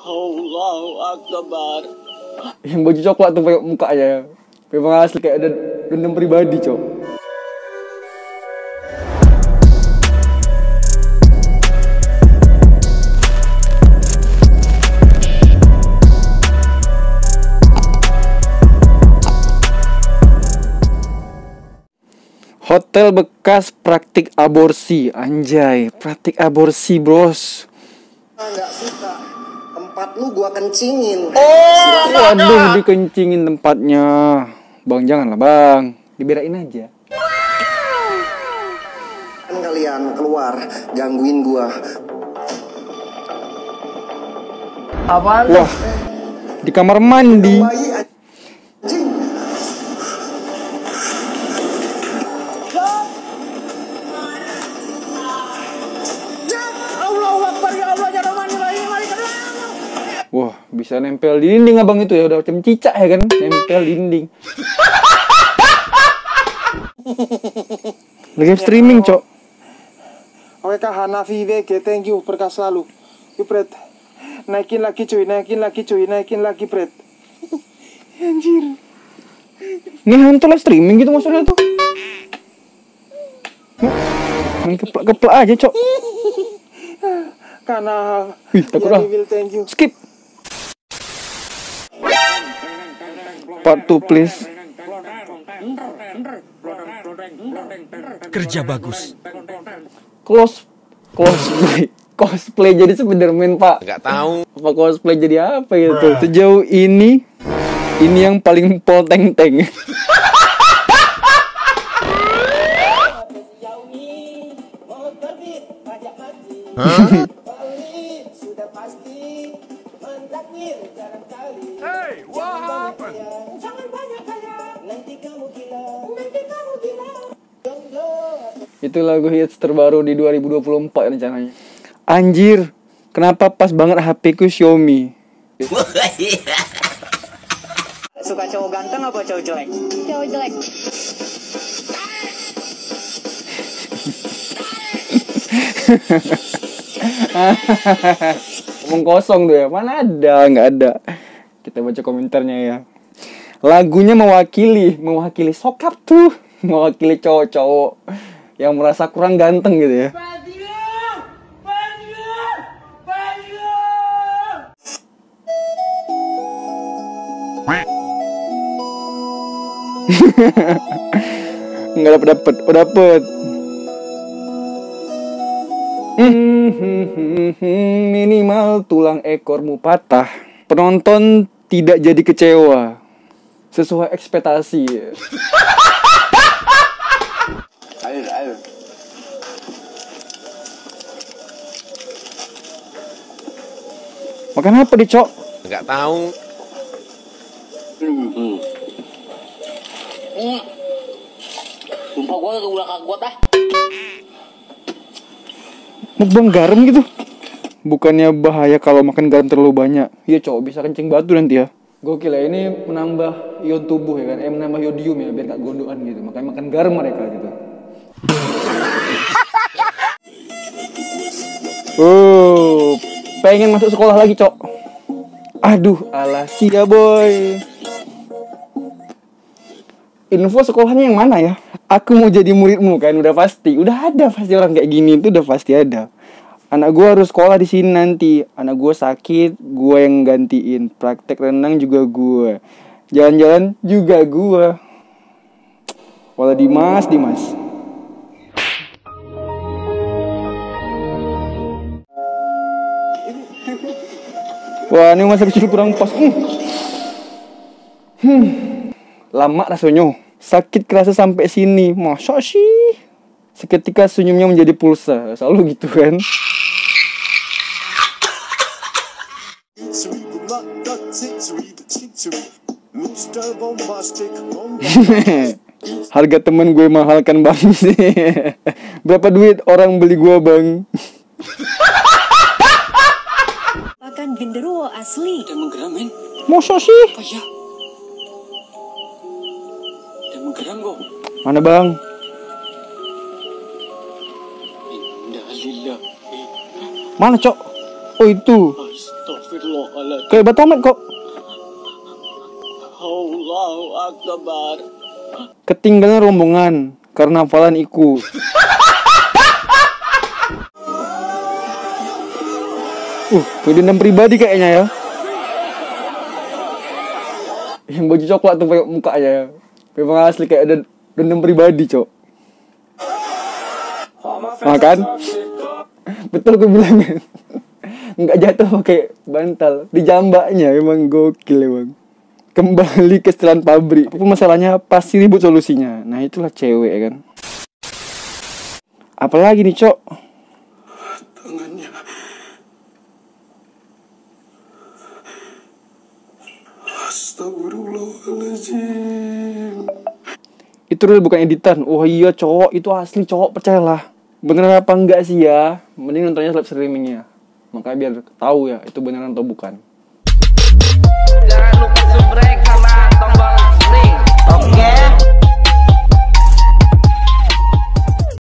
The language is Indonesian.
Allahu Akbar. Yang baju coklat tuh pakai mukanya. Memang asli kayak ada dendam pribadi, Cok. Hotel bekas praktik aborsi. Anjay, praktik aborsi, bros. Nggak suka. Tempat lu gua kencingin. Waduh, dikencingin tempatnya. Bang, janganlah, Bang. Diberain aja. Kan kalian keluar gangguin gua. Apaan? Wah, di kamar mandi. Bayi anjing. Wah, bisa nempel di dinding abang itu ya. Udah macam cicak ya kan. Nempel di dinding. Lagi streaming, Cok. Oke Kak Hanafi WG, thank you, berkah selalu. Yuk Pret, naikin lagi cuy, naikin lagi Pret. Anjir. Ini hantu live streaming gitu maksudnya tuh. Main keplak-keplak aja, Cok. Karena Wih, takut lah. will thank you. Skip. Part 2 please. Kerja bagus. Cosplay jadi Spiderman, Pak. Nggak tahu. Apa cosplay jadi apa gitu? Sejauh ini yang paling poteng-teng. Itu lagu hits terbaru di 2024 rencananya. Anjir, kenapa pas banget HP ku Xiaomi? Suka cowok ganteng apa cowok jelek? Cowok jelek. Ngomong kosong tuh ya, mana ada, nggak ada. Kita baca komentarnya ya. Lagunya mewakili sokap tuh, mewakili cowok-cowok yang merasa kurang ganteng gitu ya. Nggak dapet. Oh dapet. Minimal tulang ekormu patah. Penonton tidak jadi kecewa. Sesuai ekspektasi. Ayo. Makan apa di, Cok? Nggak tahu. Sumpah gua udah kagak ah. Mukbang garam gitu. Bukannya bahaya kalau makan garam terlalu banyak. Iya, Cok, bisa kencing batu nanti ya. Gokil ya, ini menambah ion tubuh ya kan. Menambah yodium ya, biar gak gondokan gitu. Makanya makan garam mereka gitu. Pengen masuk sekolah lagi, Cok. Aduh, Alasia boy. Info sekolahnya yang mana ya? Aku mau jadi muridmu kan, udah pasti. Udah ada pasti orang kayak gini itu udah pasti ada. Anak gue harus sekolah di sini nanti. Anak gue sakit, gue yang gantiin. Praktek renang juga gue. Jalan-jalan juga gue. Walau Dimas. Wah, ini masa kecil kurang pas. Lama rasanya. Sakit kerasa sampai sini. Masa sih? Seketika senyumnya menjadi pulsa. Selalu gitu kan. Harga temen gue mahal kan, Bang. Berapa duit orang beli gue, Bang? Makan genderuwo asli. Udah menggeramin. Masa sih? Oh iya. Udah menggeram kok. Mana, Bang? Innalillahi. Mana, Cok? Oh, itu. Astagfirullah. Astagfirullahaladzim. Kayak Batomet kok. Allahu Akbar. Ketinggalan rombongan karena hafalan ikut. Punya dendam pribadi kayaknya ya. Yang baju coklat tuh pakai mukanya ya. Memang asli kayak ada dendam pribadi, Cok. Makan? Betul gue bilang kan. Enggak jatuh pakai bantal. Di jambaknya emang gokil emang. Kembali ke setelan pabrik. Apapun masalahnya pasti ribut solusinya. Nah itulah cewek ya kan. Apalagi nih, Cok? Tangannya. Astagfirullahaladzim. Itu real bukan editan. Oh iya cowok, itu asli cowok, percayalah. Beneran apa enggak sih ya? Mending nontonnya live streamingnya. Makanya biar tahu ya itu beneran atau bukan.